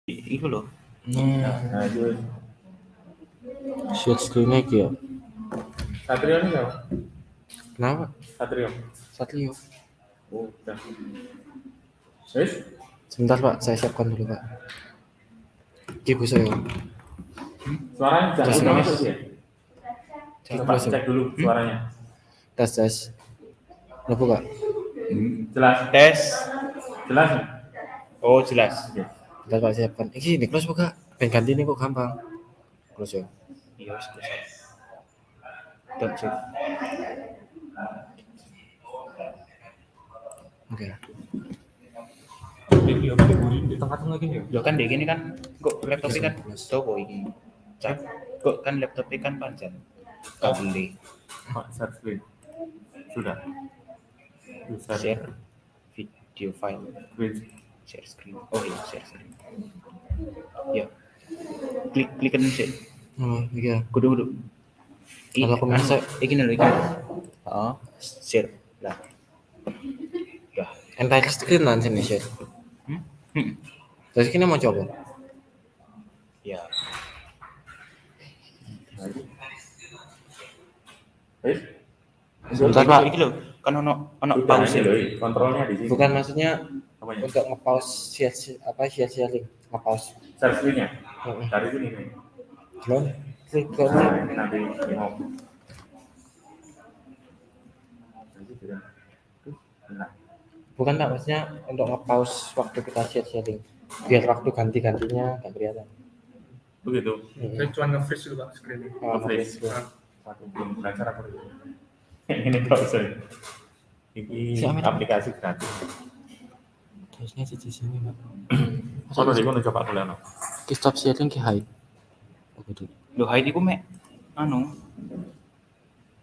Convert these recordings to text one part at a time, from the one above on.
Iku loh. Nah, itu Share screen-nya iki ya. Satrio nih siapa? Kenapa? Satrio. Satrio. Oh, udah. Wes, Sebentar Pak, saya siapkan dulu Pak. Iki Bu saya. suaranya jangan Tes, lupa Mas. masuk ya. Coba Mas. cek dulu suaranya. Tes. Lepo Kak. Jelas. Tes. Jelas. Oh, jelas. Oke. Bentar Pak, siapkan. Iki di close Kak. Pengen ganti ini kok gampang. Close ya. Iya, wis. Don't save. Oke. Ini oke di tengah-tengah gini ya. Loh kan dek ini kan kok laptopnya kan toko ini. Cak. Kok kan laptopnya kan panjang. Kabel. Pak, share screen. Sudah. Share video file. Screen. Share screen. Oh iya, share screen. Ya. Klikan sih. Oh, iya. Kudu. Kalau aku bisa iki lho iki. Heeh. Share. Lah. Ya. entire screen lah sini share. Terus ini mau coba. Ya. Wes. Sebentar Pak. Iki lho, kan ono Udah pause ini lho. loh, kontrolnya di sini. Bukan maksudnya Apanya? untuk nge-pause sharing, nge-pause. Share screen-nya. Dari sini nih. Belum. Klik ke Nah, ini nanti mau. Nah, Bukan Pak, maksudnya untuk nge-pause waktu kita sharing. Biar waktu ganti-gantinya nggak kelihatan. begitu. Saya cuma nge-freeze dulu Pak screen-nya. Nge-freeze. Nge-freeze. Satu belum belajar apa itu? Ini browser. Ini Siapa? aplikasi gratis. Terusnya di sini Pak. Sono di kono coba kuliah. Ki stop sharing ki hide. Oh gitu. Lho hide iku mek anu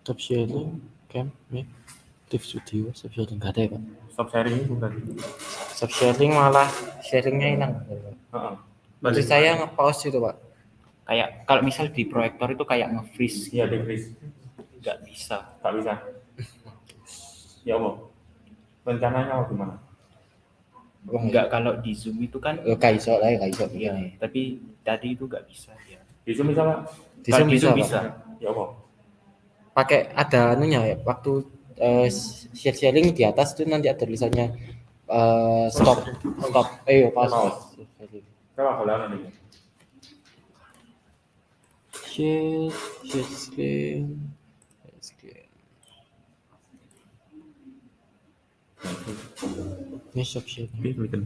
Stop sharing, Kamp, Kreatif studio, stop sharing nggak ada ya Pak. Stop sharing itu bukan. Stop sharing malah sharingnya hilang. Heeh. Maksud saya nge-pause itu Pak. kayak kalau misal di proyektor itu kayak nge-freeze Iya, di freeze. nggak bisa. Tak bisa. Ya Allah. Rencananya mau gimana? Enggak, kalau di Zoom itu kan Kayak iso lah, kayak iso. iya, tapi tadi itu nggak bisa ya. Di Zoom bisa Pak? Di Kalau Zoom di bisa, Zoom Pak. bisa. Ya Allah. Pakai ada anunya ya, waktu sharing di atas itu nanti ada tulisannya stop, pause. Pause. Coba kuliah nanti. Share screen. Ini stop sharing. Bikin.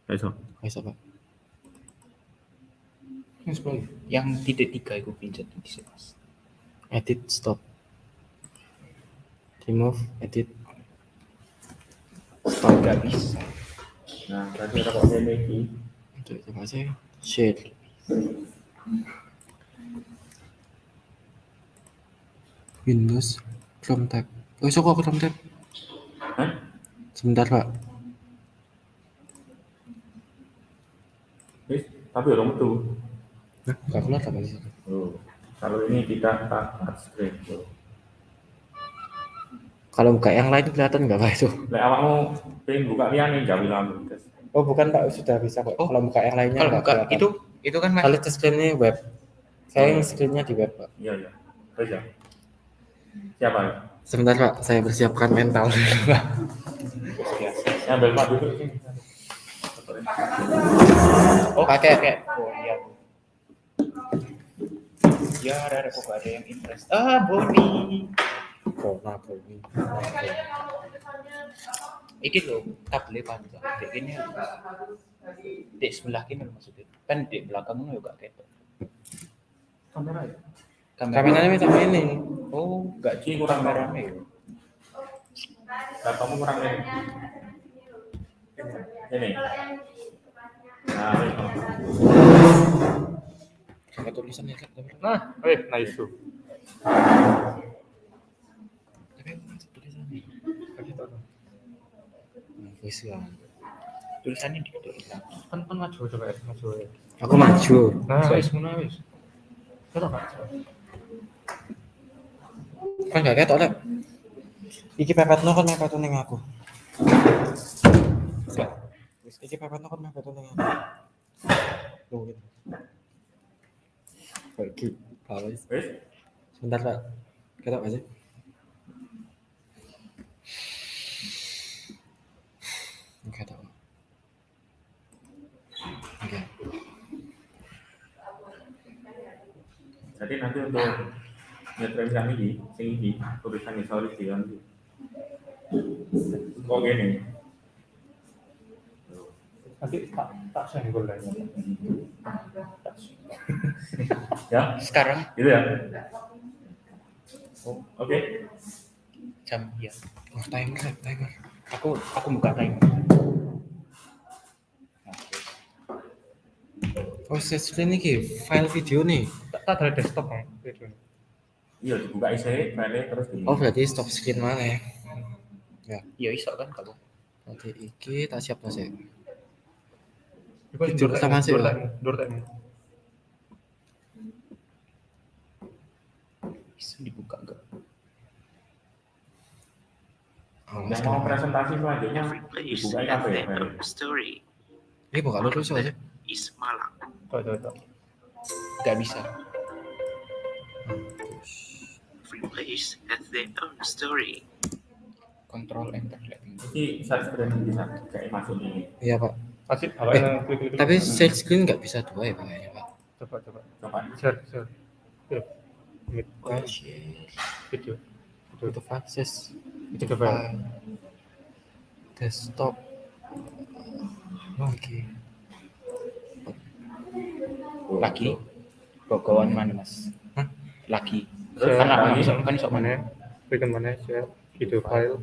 Ayo. Bisa Pak. Yang titik 3 itu pinjat di sini Mas. Edit stop. Remove edit. Stop nggak bisa. Nah, tadi ada kok ini. Untuk itu aja share. Windows Chrome tab. Oh, so kok Chrome tab? Hah? Sebentar Pak. Tapi orang itu. Nah, nggak keluar apa sih? Oh. Kalau ini tidak tak screen. Kalau buka yang lain kelihatan nggak Pak itu? Lek awakmu pengen buka liane jauh lama. Oh bukan Pak, sudah bisa kok. Oh, Kalau buka yang lainnya Kalau nggak buka kelihatan. itu kan Mas. Kalau itu screen-nya web. Saya yang screen-nya di web Pak. Iya, iya. Terus ya. Siapa ya? Sebentar Pak, saya persiapkan mental dulu Pak. Yang ambil Pak duduk sini. Oh, Pakai. Oh iya. Ya, ada kok ada yang interest. Ah, Boni. Boni. Iki lho, tablet panjang. Dek ini dek sebelah kini maksudnya. Kan di belakangnya juga ketok. Kamera ya? Kameranya minta ini. Oh, enggak Ini kurang rame ya. Kamu kurang ini. Ini. Nah, ini. Pakai tulisannya Kak. Nah, nice tuh. Tapi ada tulisannya. Visual. Tulisannya di Kan maju coba ya, maju ya. Aku maju. Nah, wis ngono wis. Kira Pak. Kan gak ketok Lek. Iki pepetno kan mepet ning aku. Iki pepetno kan mepet ning aku. Loh gitu. Oke, apa sih? Wis. Sebentar Pak. Ketok aja. Oke, tahu. Oke. Jadi nanti untuk nyetrem ini, sing iki tulisan historis dia nanti. Kok gini? Nanti tak senggol lagi. Ya, sekarang gitu ya. Oh, oke. jam ya. Oh, timer. Aku buka timer. Oh, set screen ini file video nih. Tak ada desktop kan. Iya, dibuka isi, file terus di. Oh, berarti stop screen mana ya? Ya iso kan kalau. Berarti iki tak siap to sik. Video pertama sih, Pak. Dur time. Bisa dibuka enggak? Yang mau presentasi selanjutnya dibuka apa ya? Story Ini buka dulu aja. is Malang. Tuh. Enggak bisa. Every place has their own story. Control enter lihat. Ini share screen bisa kayak masuk ini. Iya, Pak. Masih awalnya klik. Tapi set screen nggak bisa dua ya, Pak, kayaknya, Pak. Coba. Coba. Share. Oh, shit. Video. Itu akses Itu file. desktop. Oke. Lagi. Gogoan mana Mas? Hah? Lagi. Terus Kan lagi sok mana? Mana? Klik mana share video file.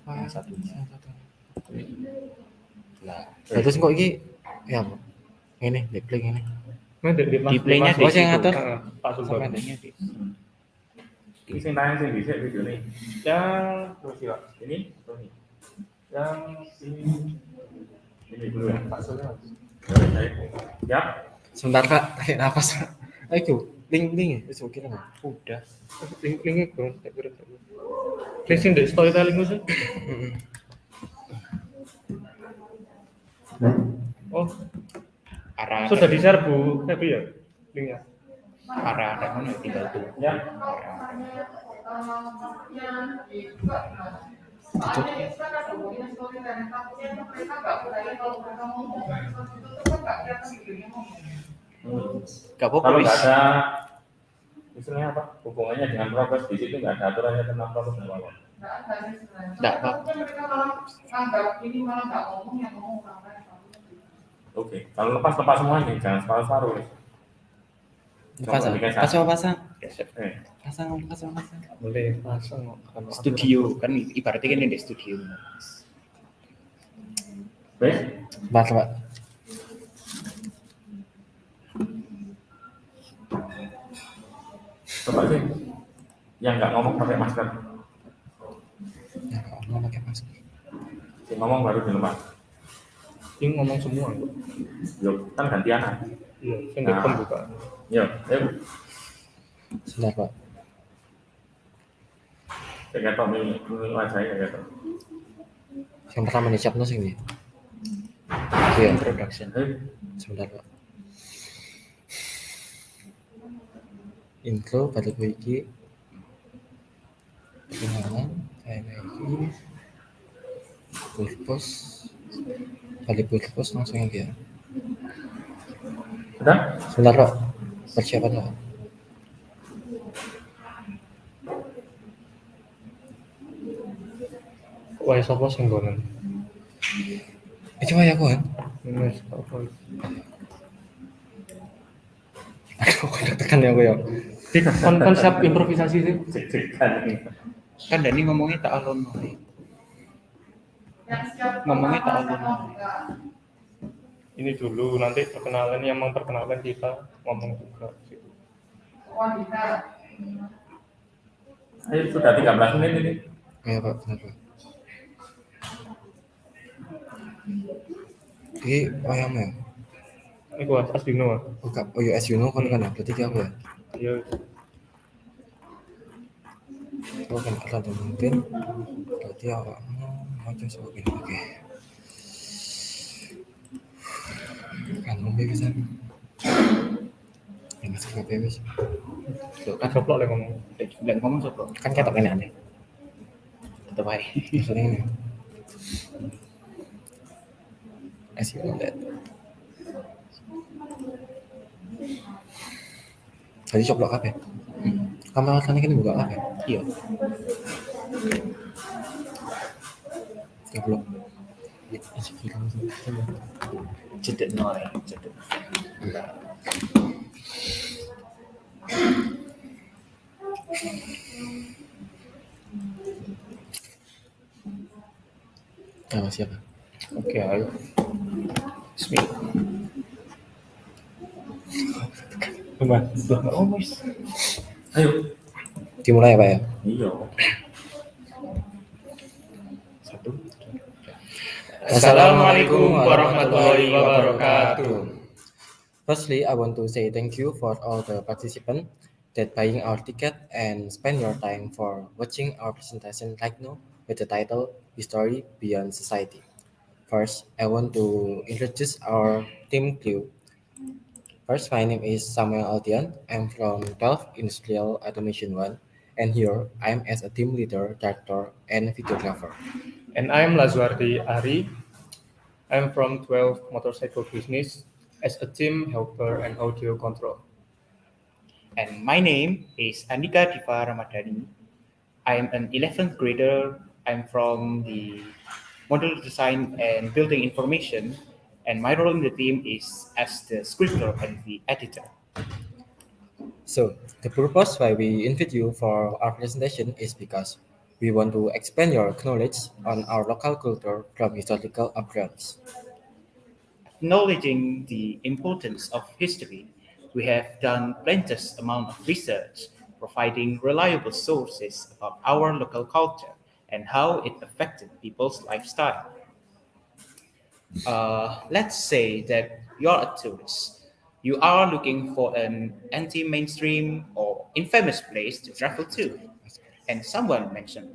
Yang satunya. Lah, Nah, terus kok iki ya apa? Ini diklik ini. Mana Di play-nya Mas. Oh, yang ngatur? Pak Sultan. Sampai di ini sing tanya sing bisa video nih. Yang terus ya. Ini atau ini? Yang ini Ini dulu ya. Pak Sultan. Siap. Sebentar Kak, tarik nafas. Ayo, link ya, wis oke lah. udah. Linknya kurang tak kira. Link sing di storytelling itu sih. Heeh. Oh, Arah sudah di share Bu Febi ya linknya. arah mana tinggal tuh. Ya. Gak apa-apa Kalau wis. nggak ada istilahnya apa? Hubungannya dengan progres di situ nggak ada aturannya tentang progres dan apa? Enggak apa-apa. Oke. Kalau lepas semuanya, jangan separuh-separuh. Pasang. Geser. Pasang. Boleh pasang kalau Studio kan ibaratnya kan di studio. Baik. Pak. Coba sih. Yang nggak ngomong pakai masker. Ya, kalau mau pakai masker. Si ngomong baru dilepas. ini ngomong semua. Yuk, kan gantian. Iya, saya nggak pembuka. Yuk, ayo. Sebentar Pak. Saya kata ini wajahnya kayak gitu. Yang pertama nih siapno sing ndi? Iya, Introduction. Ayo. sebentar Pak. Intro pada gue iki. Perkenalan, kayak iki. Purpose. Kali purpose langsung aja. Sudah? Sebentar Pak. Persiapan Pak. Wah, siapa sih ngono? Coba ya aku kan. Ini apa? Aku udah tekan ya aku ya. Kan siap improvisasi sih. Cek-cekan ini. Kan Dani ngomongnya tak alon. Ngomongnya tak alon. Ini dulu nanti perkenalan yang memperkenalkan kita ngomong juga. Ayo, sudah 13 menit ini. Iya Pak, benar Pak. Ini ayam ya? Ini gua Asdino. Bukan, oh ya as you know kan berarti aku ya. Iya. Oh kan kalau mungkin berarti awakmu mau coba gini oke. Kan mungkin bisa. Yang masuk ke PWS. Tuh Kan kan coplok lah ngomong. dan ngomong sopo. Kan ketok ini aneh. Tetep ae. Maksudnya ini. As you know that. Tadi coplok apa? Kamera kan ini buka apa? Iya. Coplok. Cedek noy, cedek. Apa siapa? Oke, ayo. Bismillah. Coba. Oh, wis. Ayo. Dimulai ya Pak ya? Iya. Satu. Assalamualaikum warahmatullahi wabarakatuh. Firstly, I want to say thank you for all the participants that buying our ticket and spend your time for watching our presentation right now with the title History Beyond Society. First, I want to introduce our team crew. First, my name is Samuel Aldian. I'm from 12 Industrial Automation 1, and here I'm as a team leader, director, and videographer. And I'm Lazuardi Ari. I'm from 12 Motorcycle Business as a team helper and audio control. And my name is Andika Diva Ramadhani. I'm an 11th grader. I'm from the model design and building information, and my role in the team is as the scripter and the editor. So, the purpose why we invite you for our presentation is because we want to expand your knowledge on our local culture from historical backgrounds. Acknowledging the importance of history, we have done plenteous amount of research, providing reliable sources about our local culture and how it affected people's lifestyle. Let's say that you're a tourist. You are looking for an anti-mainstream or infamous place to travel to, and someone mentioned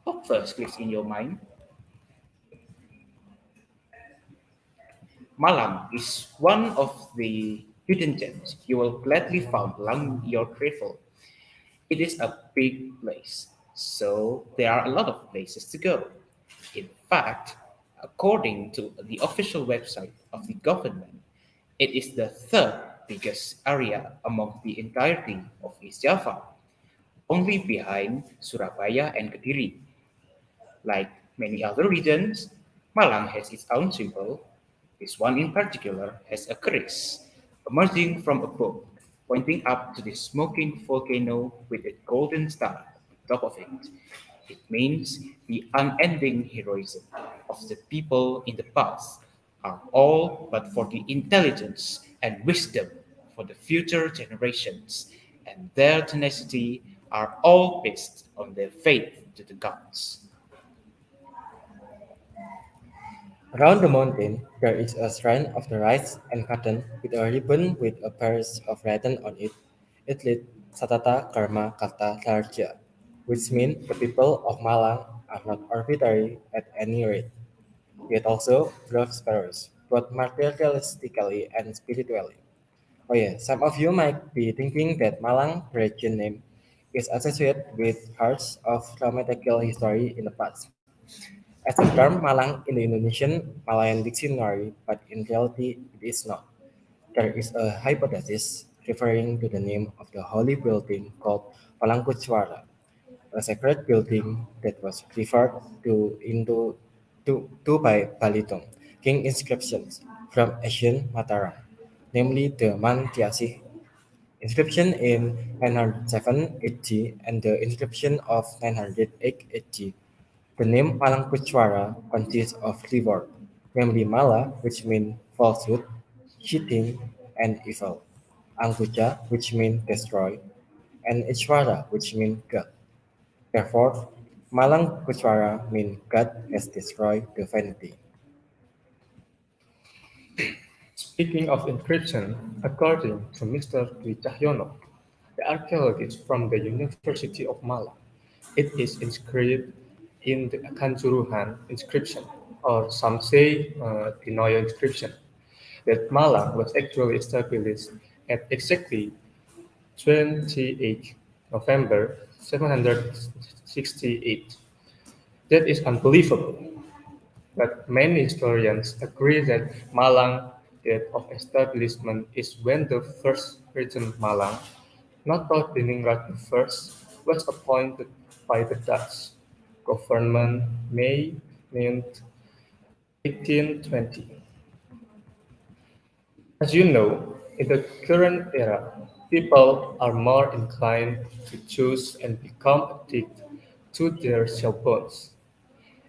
what first clicks in your mind? Malang is one of the hidden gems you will gladly find along your travel. It is a big place, so there are a lot of places to go. In fact, according to the official website of the government, it is the third biggest area among the entirety of East Java, only behind Surabaya and Kediri. Like many other regions, Malang has its own symbol. This one in particular has a keris emerging from above, pointing up to the smoking volcano with a golden star at the top of it. It means the unending heroism of the people in the past are all but for the intelligence and wisdom for the future generations, and their tenacity are all based on their faith to the gods. Around the mountain, there is a shrine of the rice and cotton with a ribbon with a pair of written on it. It reads Satata Karma Kata Larja, which means the people of Malang are not arbitrary at any rate. Yet also prosperous, both materialistically and spiritually. Oh yeah, some of you might be thinking that Malang region name is associated with hearts of dramatical history in the past. As the term Malang in the Indonesian Malayan dictionary, but in reality it is not. There is a hypothesis referring to the name of the holy building called Palangkuchwara, a sacred building that was referred to by Balitung, king inscriptions from ancient Mataram, namely the Mantiasih inscription in 907 AD and the inscription of 908 AD. The name Palangkuchwara consists of three words, namely Mala, which means falsehood, cheating, and evil, Angkucha, which means destroy, and Ichwara, which means God. Therefore, Malang Kuchwara means God has destroyed the vanity. Speaking of encryption, according to Mr. Dwi Cahyono, the archaeologist from the University of Malang, it is inscribed in the Kanjuruhan inscription, or some say the Noyo inscription, that Malang was actually established at exactly 28 November 768. That is unbelievable. But many historians agree that Malang date of establishment is when the first regent Malang, not Diningrat I, was appointed by the Dutch government May 9th, 1820. As you know, in the current era, people are more inclined to choose and become addicted to their cell phones.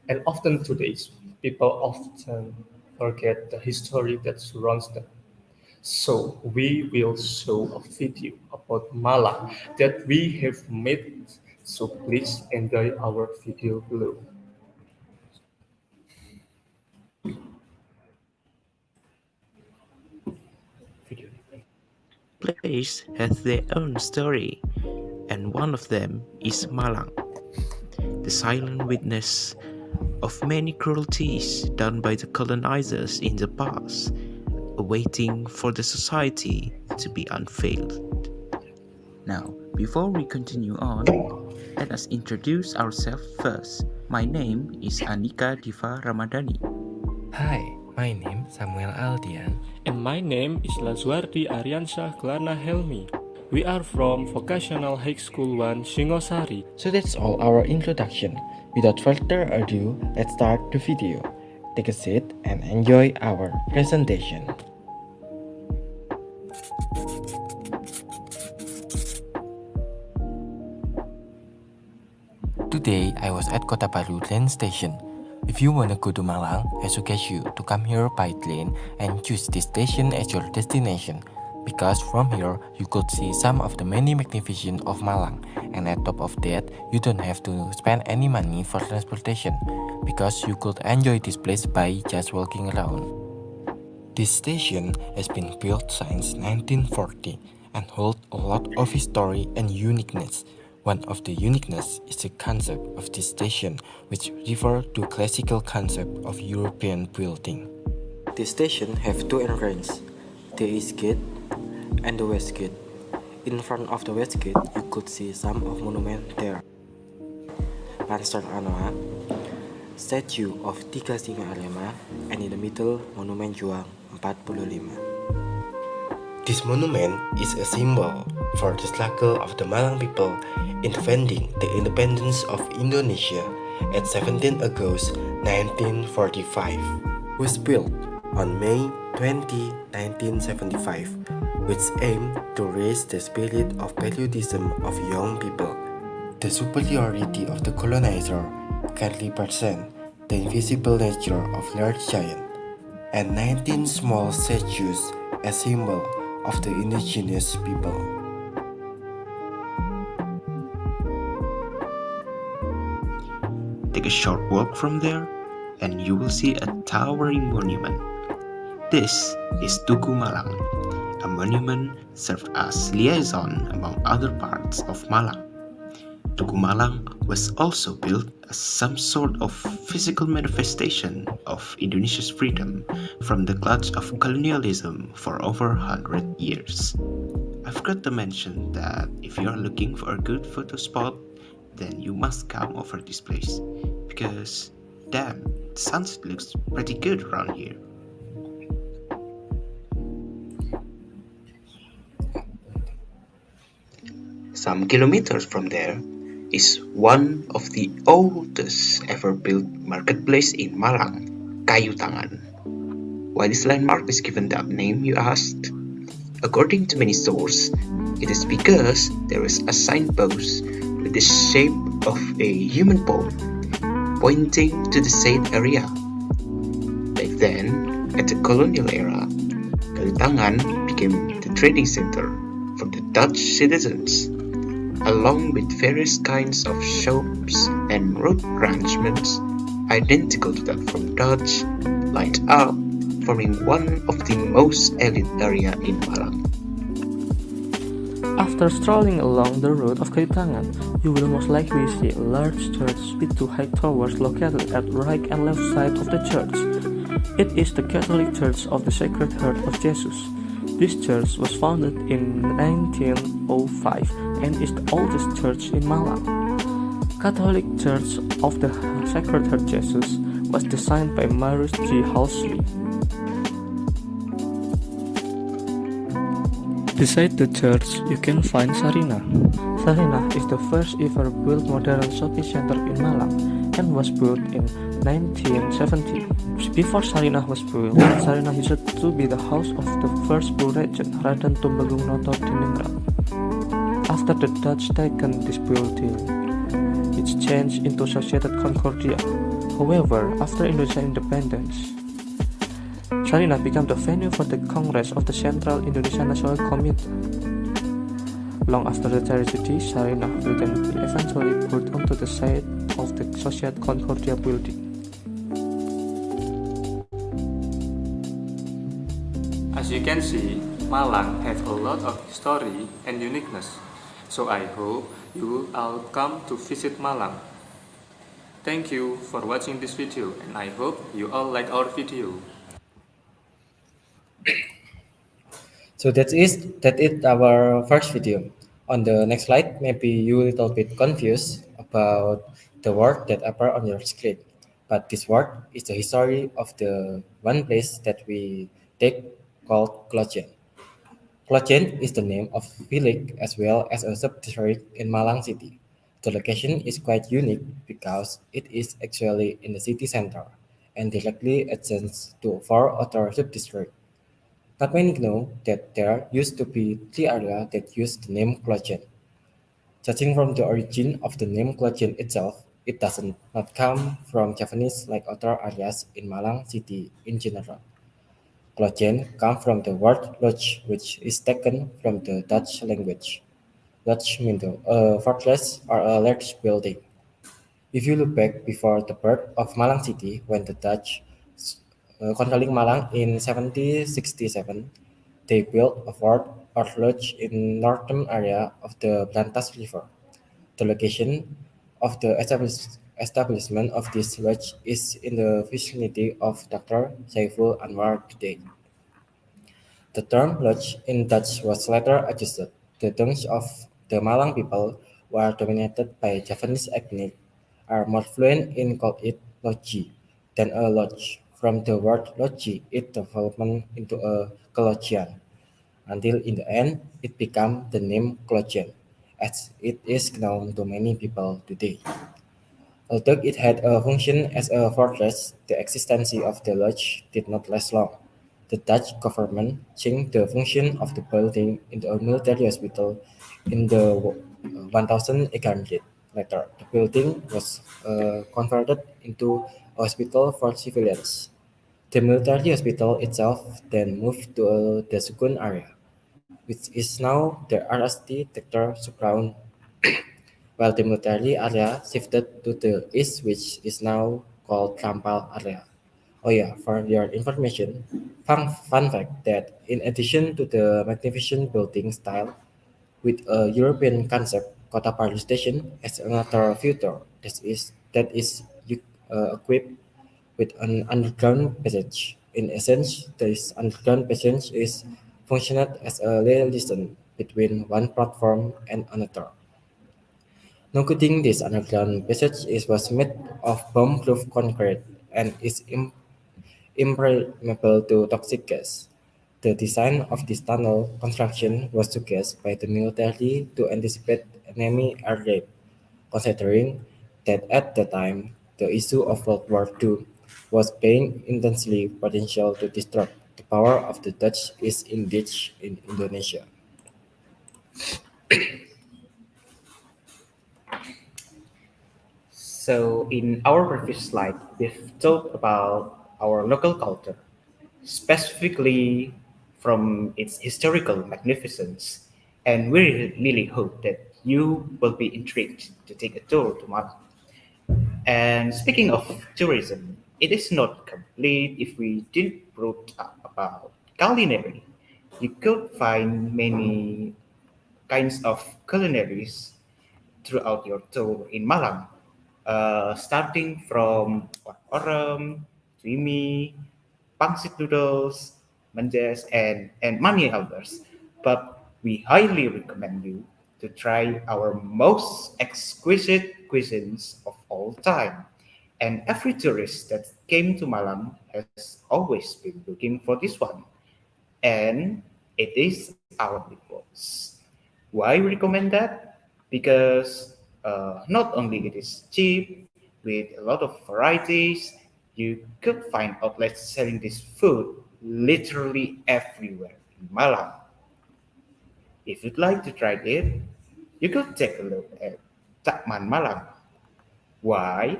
And often today, people often forget the history that surrounds them. So we will show a video about Mala that we have made. So please enjoy our video below. Place has their own story, and one of them is Malang, the silent witness of many cruelties done by the colonizers in the past, awaiting for the society to be unveiled. Now, before we continue on, let us introduce ourselves first. My name is Anika Diva Ramadhani. Hi, my name Samuel Aldian. And my name is Lazuardi Aryansyah Glana Helmi. We are from Vocational High School 1 Singosari. So that's all our introduction. Without further ado, let's start the video. Take a seat and enjoy our presentation. Today, I was at Kota Baru train station. If you wanna go to Malang, I suggest you to come here by train and choose this station as your destination. Because from here, you could see some of the many magnificent of Malang. And at top of that, you don't have to spend any money for transportation. Because you could enjoy this place by just walking around. This station has been built since 1940 and holds a lot of history and uniqueness. One of the uniqueness is the concept of this station, which refer to classical concept of European building. This station have two entrances, the east gate and the west gate. In front of the west gate, you could see some of monument there. Lanster Anoa, statue of Tiga Singa Arema, and in the middle, monument Juang 45. This monument is a symbol for the struggle of the Malang people in defending the independence of Indonesia at 17 August 1945. Was built on May 20, 1975, which aimed to raise the spirit of patriotism of young people. The superiority of the colonizer can represent the invisible nature of large giant, and 19 small statues as symbol of the indigenous people. Take a short walk from there and you will see a towering monument. This is Tugu Malang. A monument served as liaison among other parts of Malang. Tugu Malang was also built as some sort of physical manifestation of Indonesia's freedom from the clutch of colonialism for over 100 years. I forgot to mention that if you are looking for a good photo spot, then you must come over this place because damn, the sunset looks pretty good around here. Some kilometers from there is one of the oldest ever built marketplace in Malang, Kayu Tangan. Why this landmark is given that name, you asked? According to many sources, it is because there is a signpost with the shape of a human paw pointing to the said area. Back then, at the colonial era, Kayu Tangan became the trading center for the Dutch citizens, along with various kinds of shops and road arrangements identical to that from Dutch, lined up, forming one of the most elite area in Malang. After strolling along the road of Kaitangan, you will most likely see a large church with two high towers located at right and left side of the church. It is the Catholic Church of the Sacred Heart of Jesus. This church was founded in 1905 and is the oldest church in Malang. Catholic Church of the Sacred Heart Jesus was designed by Marius G. Halsey. Beside the church, you can find Sarina. Sarina is the first ever built modern shopping center in Malang and was built in 1970. Before Sarina was built, Sarina used to be the house of the first Blue Regent, Raden Tumbagung Noto Diningrat. After the Dutch taken this building, it changed into Sociedad Concordia. However, after Indonesia independence, Sarina became the venue for the Congress of the Central Indonesia National Committee. Long after the tragedy, Sarina will then be eventually put onto the site of the Sociedad Concordia building. As you can see, Malang has a lot of history and uniqueness, so I hope you will all come to visit Malang. Thank you for watching this video, and I hope you all like our video. So that is our first video. On the next slide, maybe you a little bit confused about the word that appear on your screen. But this word is the history of the one place that we take called Klojen. Klojen is the name of a village as well as a sub-district in Malang City. The location is quite unique because it is actually in the city center and directly adjacent to four other sub-districts. Not many know that there used to be three areas that used the name Klojen. Judging from the origin of the name Klojen itself, it doesn't not come from Javanese like other areas in Malang City in general. Klojen comes from the word lodge, which is taken from the Dutch language. Lodge means a fortress or a large building. If you look back before the birth of Malang City, when the Dutch controlling Malang in 1767, they built a fort or lodge in northern area of the Brantas River. The location of the establishment of this lodge is in the vicinity of Dr. Saiful Anwar today. The term lodge in Dutch was later adjusted. The tongues of the Malang people, who are dominated by Javanese ethnic, are more fluent in call it logi than a lodge. From the word logi, it developed into a Kologian, until in the end it became the name Klojen, as it is known to many people today. Although it had a function as a fortress, the existence of the lodge did not last long. The Dutch government changed the function of the building into a military hospital in the 1800. Later, the building was converted into a hospital for civilians. The military hospital itself then moved to the Sukun area, which is now the RST Tektor Sukraun, while the military area shifted to the east, which is now called Kampal area. Oh yeah, for your information, fun fact that in addition to the magnificent building style with a European concept, Kota Palu Station has another feature that is equipped with an underground passage. In essence, this underground passage is functioned as a liaison between one platform and another. Noting this underground passage was made of bomb-proof concrete and is impermeable to toxic gas. The design of this tunnel construction was suggested by the military to anticipate enemy air raid, considering that at the time the issue of World War II was being intensely potential to disrupt the power of the Dutch East Indies in Indonesia. So, in our previous slide, we've talked about our local culture, specifically from its historical magnificence, and we really hope that you will be intrigued to take a tour to Malang. And speaking of tourism, it is not complete if we didn't brought up about culinary. You could find many kinds of culinaries throughout your tour in Malang, starting from orem, twimi, pangsit noodles, manjas, and many others. But we highly recommend you to try our most exquisite cuisines of all time. And every tourist that came to Malang has always been looking for this one. And it is our meatballs. Why we recommend that? Because not only it is cheap with a lot of varieties, you could find outlets selling this food literally everywhere in Malang. If you'd like to try it, you could take a look at Takman Malang. Why?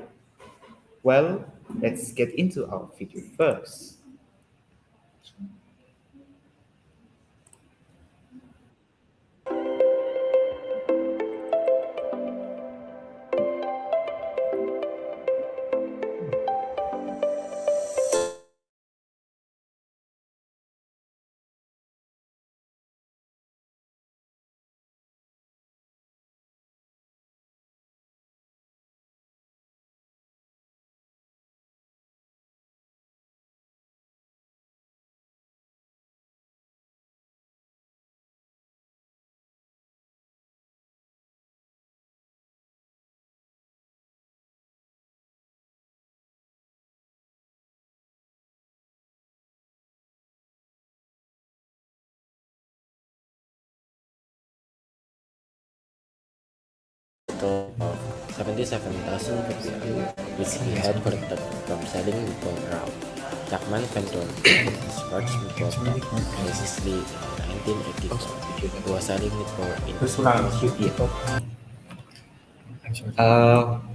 Well, let's get into our video first. total of 77,000 rupiah, which he had collected from selling meatball around. Chapman ventured into his first meatball shop precisely in 1984. He was selling meatball in a small shop.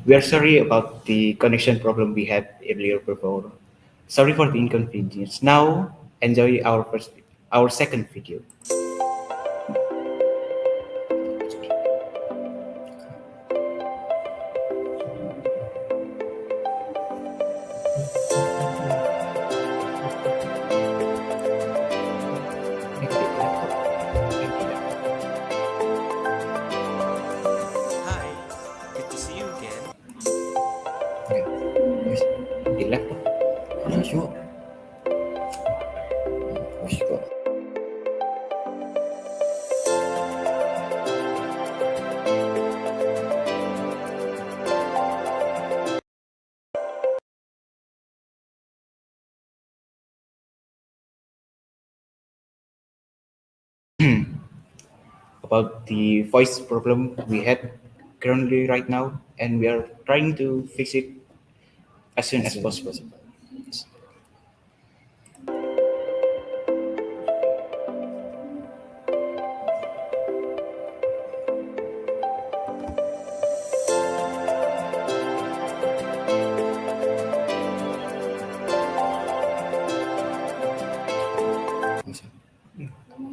We are sorry about the connection problem we had earlier before. Sorry for the inconvenience. Now enjoy our second video. Hi, good to see you again. Di laptop. Yuk. Wis kok. About the voice problem we had currently right now, and we are trying to fix it as soon as possible.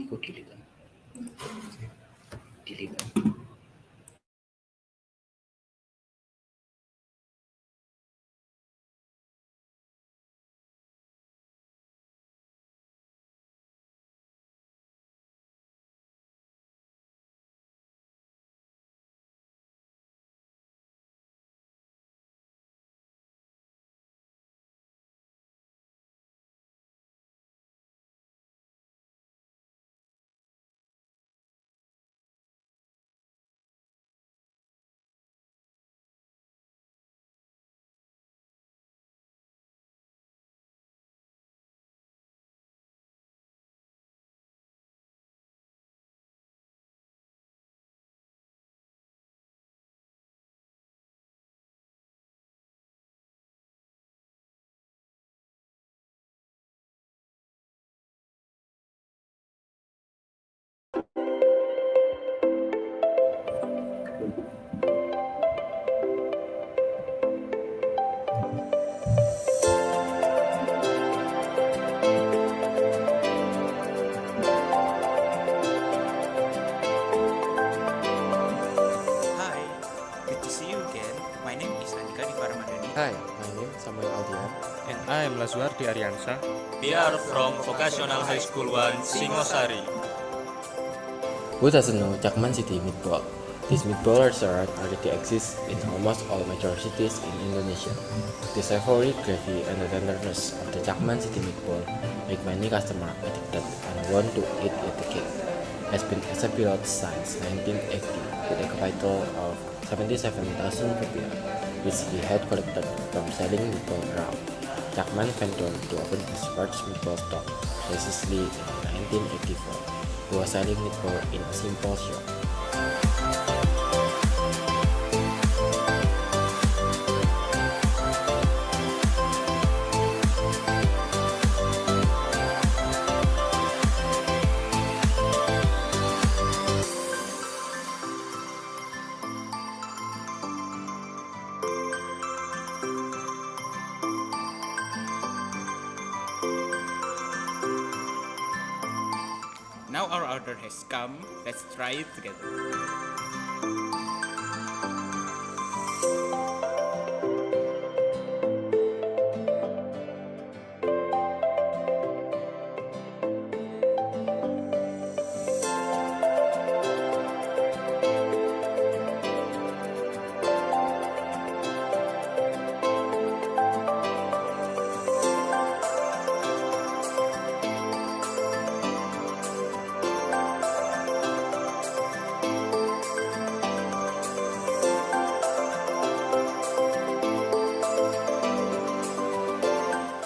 Ikut delete. Delete. Hi, good to see you again. My name is Andika Divaramadani. Hi, my name is Samuel Aldian. And I am Lazwardi Aryansa. We are from Vocational High School 1, Singosari. Who doesn't know Chapman City Meatball? This meatball restaurant already exists in almost all major cities in Indonesia. The savory gravy and the tenderness of the Chapman City meatball make many customers addicted and want to eat it again. Has been established since 1980 with a capital of 77,000 rupiah, which he had collected from selling meatball around. Chapman ventured to open his first meatball shop precisely in 1984. He was selling meatball in a simple shop. Now our order has come. Let's try it together.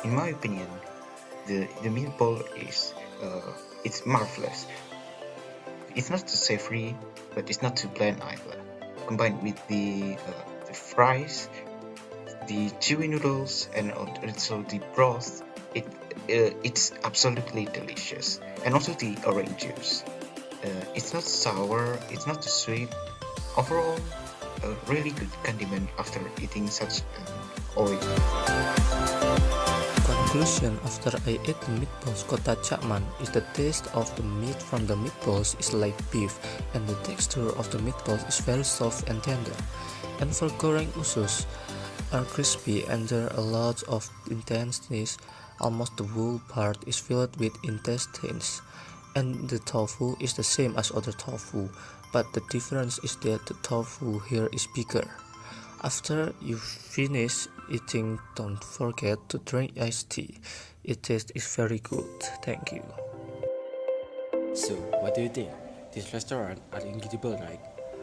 In my opinion, the meatball is it's marvelous. It's not too savory, but it's not too bland either. combined with the fries, the chewy noodles, and also the broth. It's absolutely delicious, and also the orange juice. It's not sour, it's not too sweet. Overall, a really good condiment after eating such oil. Conclusion after I ate the meatballs kota Chapman is the taste of the meat from the meatballs is like beef and the texture of the meatballs is very soft and tender. And for goreng usus are crispy and there are a lot of intestines. Almost the whole part is filled with intestines. And the tofu is the same as other tofu, but the difference is that the tofu here is bigger. After you finish eating, don't forget to drink iced tea. It taste is very good. Thank you. So, what do you think? These restaurants are incredible, right?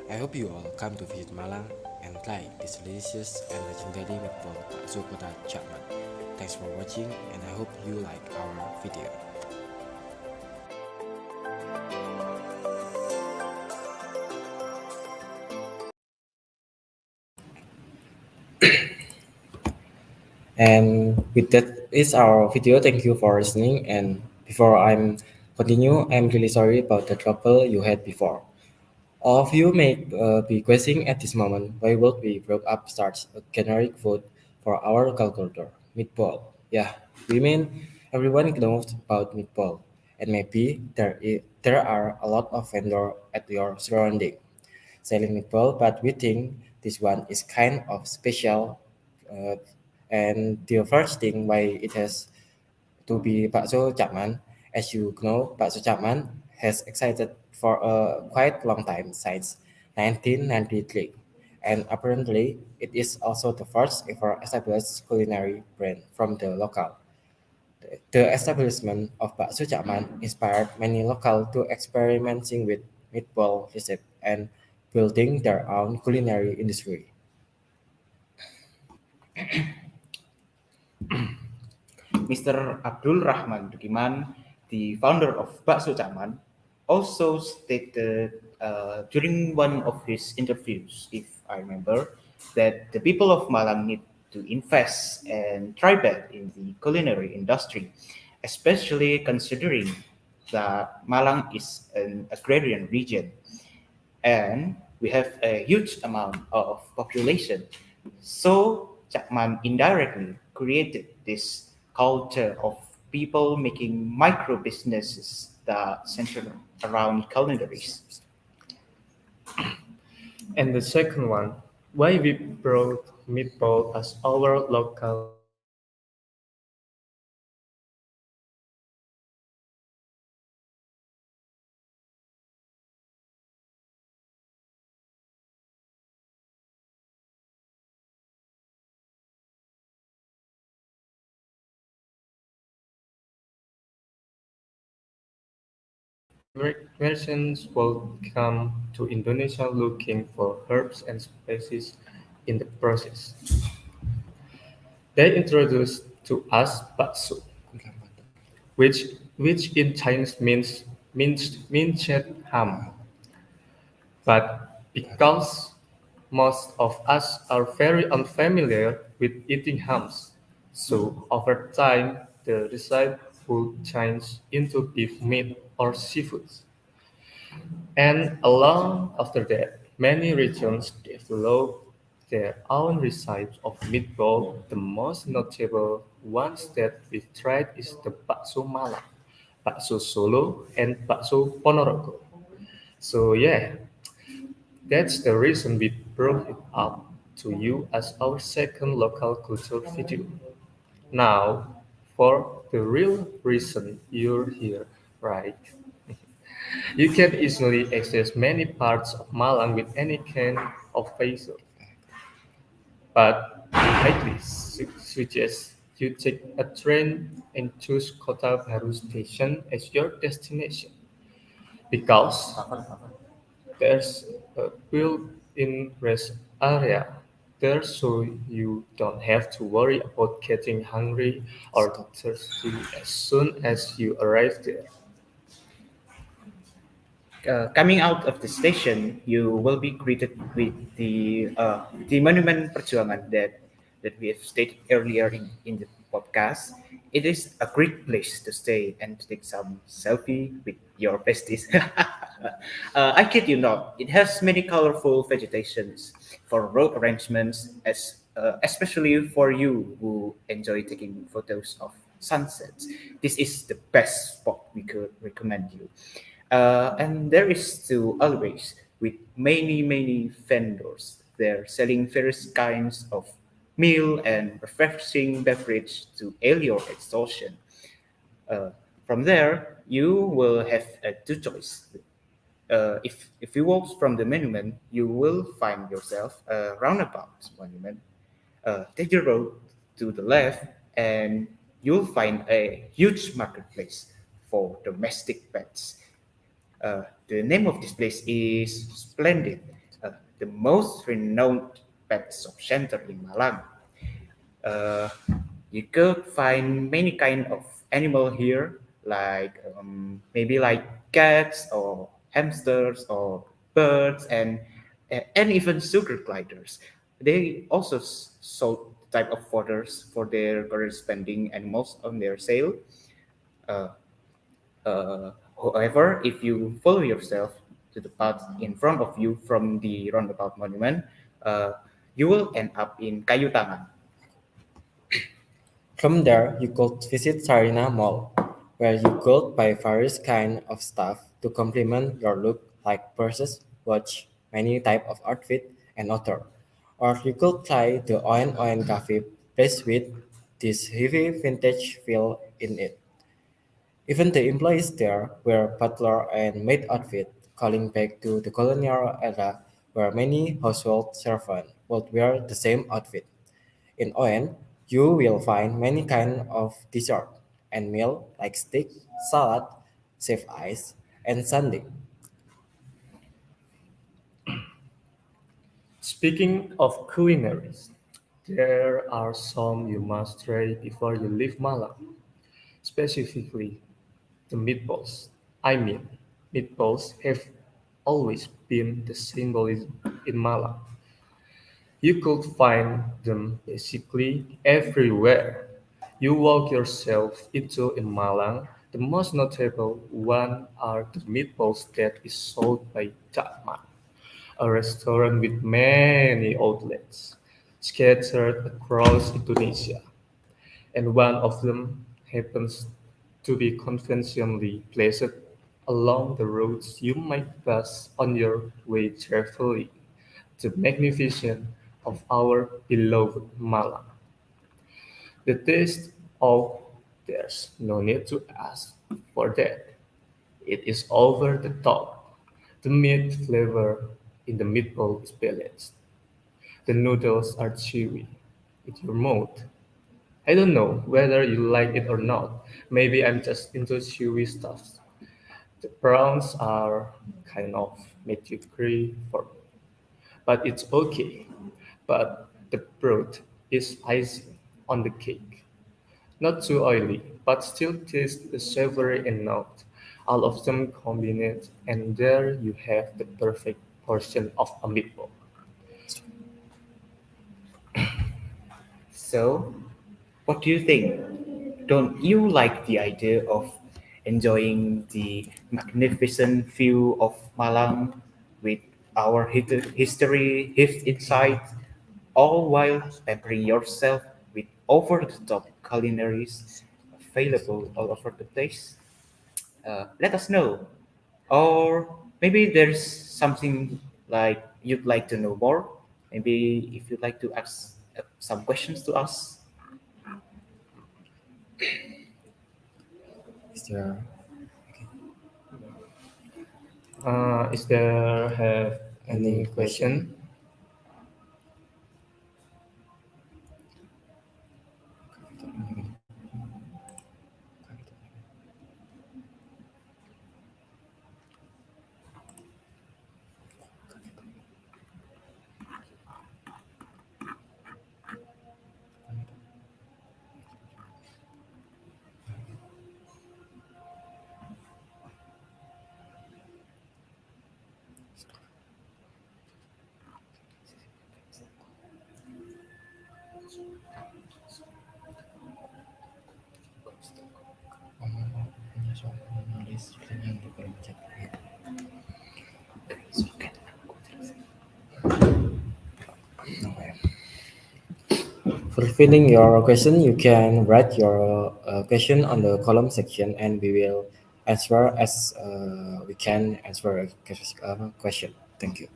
I hope you all come to visit Malang and try this delicious and legendary meatball bakso kota Chapman. Thanks for watching and I hope you like our video. And with that is our video. Thank you for listening. And before I'm continue, I'm really sorry about the trouble you had before. All of you may be questioning at this moment why would we broke up starts a generic food for our local culture, meatball. Yeah, we mean everyone knows about meatball, and maybe there are a lot of vendor at your surrounding selling meatball, but we think this one is kind of special. Uh, and the first thing why it has to be bakso Chapman. As you know, bakso Chapman has existed for a quite long time since 1993, and apparently it is also the first ever established culinary brand from the local. The establishment of bakso Chapman inspired many local to experimenting with meatball recipes and building their own culinary industry. Mr. Abdul Rahman Dukiman, the founder of Bakso Chaman, also stated during one of his interviews, if I remember, that the people of Malang need to invest and try back in the culinary industry, especially considering that Malang is an agrarian region and we have a huge amount of population. So Chapman indirectly created this culture of people making micro businesses that center around culinaries. And the second one, why we brought meatball as our local culinary brand is because meatball is a traditional food that has been around for centuries. And immigrants will come to Indonesia looking for herbs and spices in the process. They introduced to us bakso, which which in Chinese means minced ham. But because most of us are very unfamiliar with eating hams, so over time the recipe would change into beef meat or seafood. And along after that, many regions developed their own recipes of meatball. The most notable ones that we've tried is the bakso Malang, bakso Solo, and bakso Ponorogo. So yeah, that's the reason we brought it up to you as our second local culture video. Now, for the real reason you're here, right? You can easily access many parts of Malang with any kind of vehicle, but I highly suggest you take a train and choose Kota Baru Station as your destination because there's a built-in rest area there so you don't have to worry about getting hungry or thirsty as soon as you arrive there. Coming out of the station, you will be greeted with the monument Perjuangan that we have stated earlier in the podcast. It is a great place to stay and to take some selfie with your besties. I kid you not, it has many colorful vegetations for road arrangements, especially for you who enjoy taking photos of sunsets. This is the best spot we could recommend you. And there is still always with many vendors. They're selling various kinds of meal and refreshing beverage to allay your exhaustion. Uh, from there, you will have two choices. If you walk from the monument, you will find yourself a roundabout monument. Take the road to the left, and you'll find a huge marketplace for domestic pets. The name of this place is Splendid, the most renowned pet shop center in Malang. Uh, you could find many kind of animal here, like maybe like cats or hamsters or birds and even sugar gliders. They also sold type of fodders for their corresponding animals on their sale. Uh, However, if you follow yourself to the path in front of you from the roundabout monument, uh, you will end up in Kayu Tangan. From there, you could visit Sarina Mall, where you could buy various kind of stuff to complement your look, like purses, watch, many type of outfit, and other. Or you could try the Oen Cafe place with this heavy vintage feel in it. Even the employees there wear butler and maid outfit, calling back to the colonial era where many household servants would wear the same outfit. In Oen, you will find many kinds of dessert and meal like steak, salad, shaved ice, and sundae. Speaking of culinaries, there are some you must try before you leave Malang, specifically the meatballs. I mean, meatballs have always been the symbolism in Malang. You could find them basically everywhere. You walk yourself into in Malang. The most notable one are the meatballs that is sold by Amat, a restaurant with many outlets scattered across Indonesia, and one of them happens to be conveniently placed along the roads you might pass on your way traveling. The magnificence of our beloved Malang. The taste, oh, there's no need to ask for that. It is over the top. The meat flavor in the meatball is balanced. The noodles are chewy in your mouth. I don't know whether you like it or not. Maybe I'm just into chewy stuff. The prawns are kind of mediocre for me, but it's okay. But the broth is icing on the cake. Not too oily, but still tastes savory enough. All of them combined, and there you have the perfect portion of a meatball. So, what do you think? Don't you like the idea of enjoying the magnificent view of Malang with our history hid inside, all while pampering yourself with over-the-top culinaries available all over the place? Let us know. Or maybe there's something like you'd like to know more. Maybe if you'd like to ask some questions to us. Is there Is there have any any question? question? For filling your question, you can write your question on the column section, and we will answer as we can answer a question. Thank you.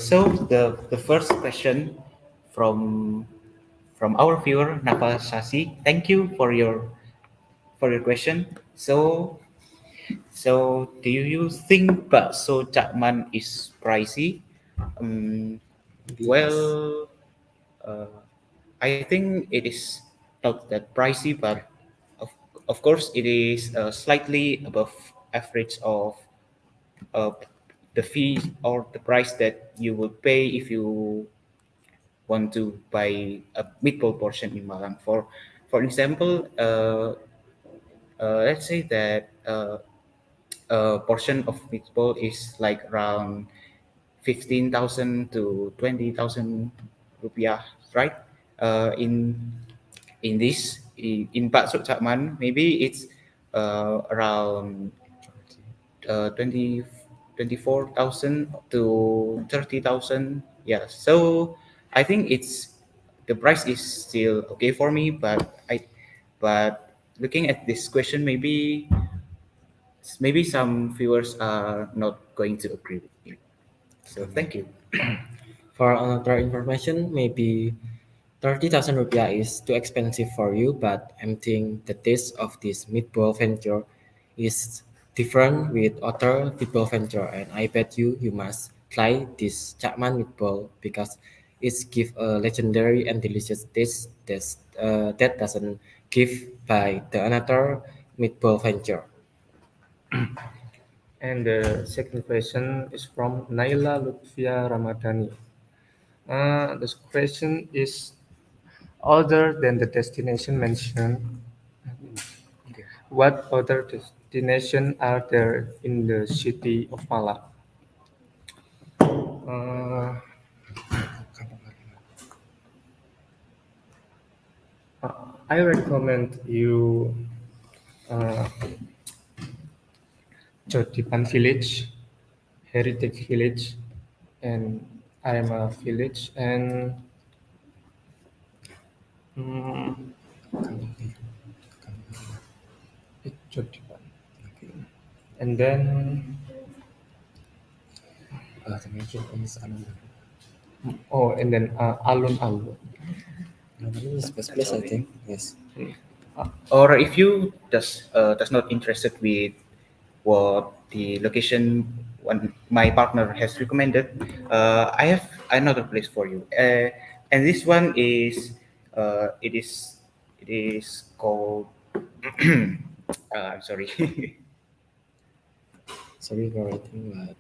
So the first question from from our viewer Nava Sasi. Thank you for your question. So do you think bakso Cakman is pricey? Um, well, uh, I think it is not that pricey, but of, of course it is slightly above average of uh, the fee or the price that you will pay if you want to buy a meatball portion in Malang. For example, let's say that a portion of meatball is like around 15,000 to 20,000 rupiah, right? In this in bakso Cakman, maybe it's around 20 24,000 to 30,000. Yeah, so I think it's the price is still okay for me, but looking at this question, maybe some viewers are not going to agree with me. So thank you. For another information, maybe 30,000 rupiah is too expensive for you, but I think the taste of this meatball venture is different with other meatball venture, and I bet you must try this Cakman meatball because it's give a legendary and delicious taste that doesn't give by the another meatball venture. And the second question is from Naila Lutfia Ramadhani. This question is, other than the destination mentioned, what other destinations are there in the city of Malang? Uh, I recommend you uh, Jotipan Village, Heritage Village, and Arema Village, and mm, Jotipan. And then, The mention is and then Alun Alun. is best place, I think. Yes. Or if you does not interested with what the location one my partner has recommended, I have another place for you. And this one is it is called I'm sorry. Sorry for writing, but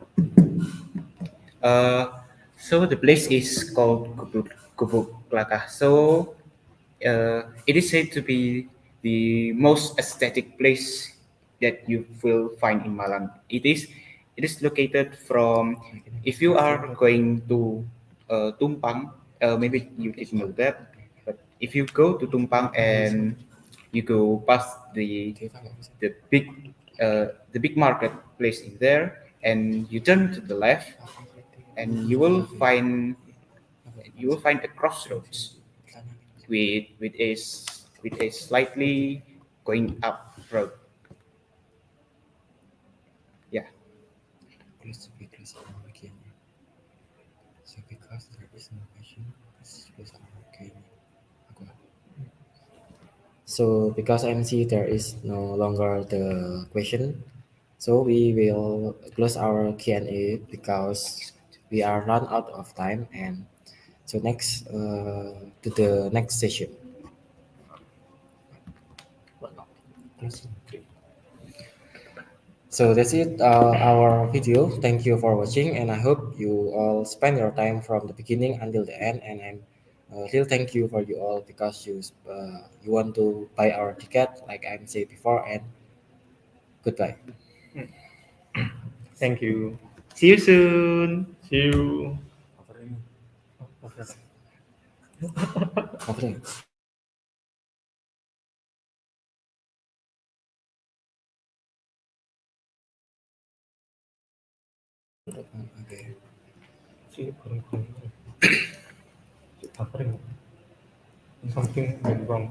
uh, so the place is called Gubuk Klakah. So it is said to be the most aesthetic place that you will find in Malang. It is located from if you are going to Tumpang, maybe you didn't know that, but if you go to Tumpang and you go past the big the big marketplace in there, and you turn to the left, and you will find a crossroads with a slightly going up road. Yeah. close to be close our again. So because there is no question, let's close our again. So because I see there is no longer the question, so we will close our Q&A because we are run out of time, and so next to the next session. So that's it, our video. Thank you for watching, and I hope you all spend your time from the beginning until the end. And I'm real thank you for you all because you want to buy our ticket, like I said before. And goodbye. Thank you. See you soon. See you. Cover ini. Okay. Okay. See, suffering. Something went wrong.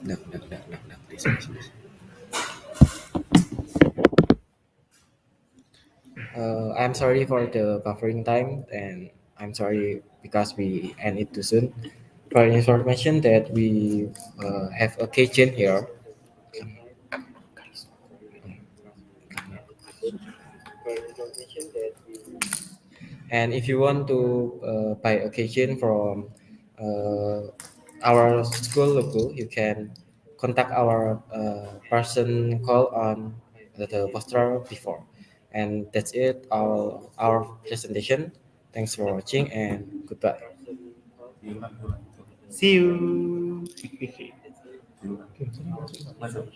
No, no, no, no, no. Please. I'm sorry for the buffering time, and I'm sorry because we end it too soon. For information that we have a kitchen here, and if you want to buy a kitchen from uh, our school logo, you can contact our person call on the poster before. And that's it, our presentation. Thanks for watching and goodbye. Diulang, diulang. See you. Diulang. Masuk.